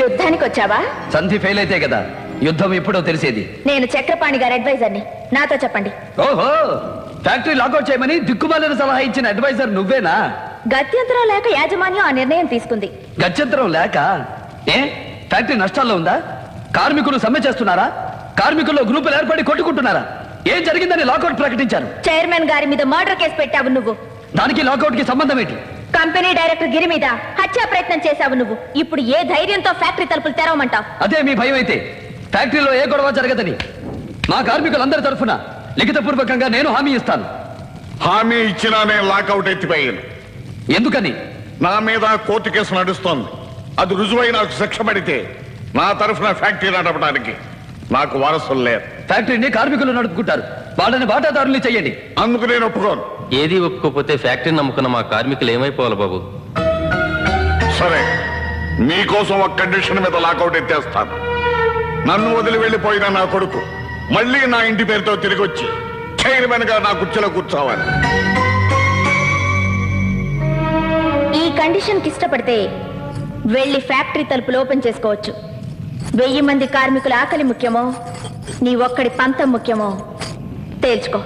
యుద్ధానికి వచ్చావా? సంధి ఫెయిల్ అయితే కదా యుద్ధం ఎప్పుడో తెలిసేది. నేను చక్రపాణి గారి అడ్వైజర్ని, నాతో చెప్పండి. ఓహో, ఫ్యాక్టరీ లాకౌట్ చేయమని దిక్కుమాలిన సలహా ఇచ్చిన అడ్వైజర్ నువ్వేనా? గత్యంతరం లేక యాజమాన్యం ఆ నిర్ణయం తీసుకుంది. గత్యంతరం లేక? ఏ ఫ్యాక్టరీ నష్టాల్లో ఉందా? కార్మికులు సమ్మె చేస్తున్నారా? కార్మికుల్లో గ్రూపులు ఏర్పడి కొట్టుకుంటున్నారా? ఏం జరిగిందని లాకౌట్ ప్రకటించారు. చైర్మన్ గారి మీద మర్డర్ కేసు పెట్టావు నువ్వు. దానికి లాకౌట్ కి సంబంధం ఏంటి? కంపెనీ డైరెక్టర్ గిరి మీద హత్యా ప్రయత్నం చేశావు నువ్వు. ఇప్పుడు ఏ ధైర్యంతో ఫ్యాక్టరీ తలుపులు తెరవమంటావు? అదే మీ భయం అయితే ఫ్యాక్టరీలో ఏ గొడవ జరగదని మా కార్మికులందరి తరఫున లిఖితపూర్వకంగా నేను హామీ ఇస్తాను. హామీ ఇచ్చినా నేను లాకౌట్ ఎత్తిపోయాను. ఎందుకని? నా మీద కోర్టు కేసు నడుస్తోంది. అది రుజువై నాకు శిక్ష పడితే నా తరఫున ఫ్యాక్టరీ నడపడానికి నాకు వారసులు లేరు. ఫ్యాక్టరీని కార్మికులు నడుపుకుంటారు, వాళ్ళని వాటాదారులు చెయ్యండి. అందుకు నేను ఒప్పుకోను. ఏది ఒప్పుకోకపోతే ఫ్యాక్టరీని నమ్ముకున్న మా కార్మికులు ఏమైపోవాలి బాబు? సరే, మీకోసం ఒక కండిషన్ మీద లాకౌట్ ఎత్తేస్తాను. నన్ను వదిలి వెళ్ళిపోయిన నా కొడుకు మళ్ళీ నా ఇంటి పేరుతో తిరిగి వచ్చి చైర్మన్ గా నా కుర్చీలో కూర్చోవాలి. ఈ కండిషన్ కి ఇష్టపడితే వెళ్ళి ఫ్యాక్టరీ తలుపులు ఓపెన్ చేసుకోవచ్చు. 1000 మంది కార్మికుల ఆకలి ముఖ్యమో నీ ఒక్కడి పంతం ముఖ్యమో తేల్చుకో.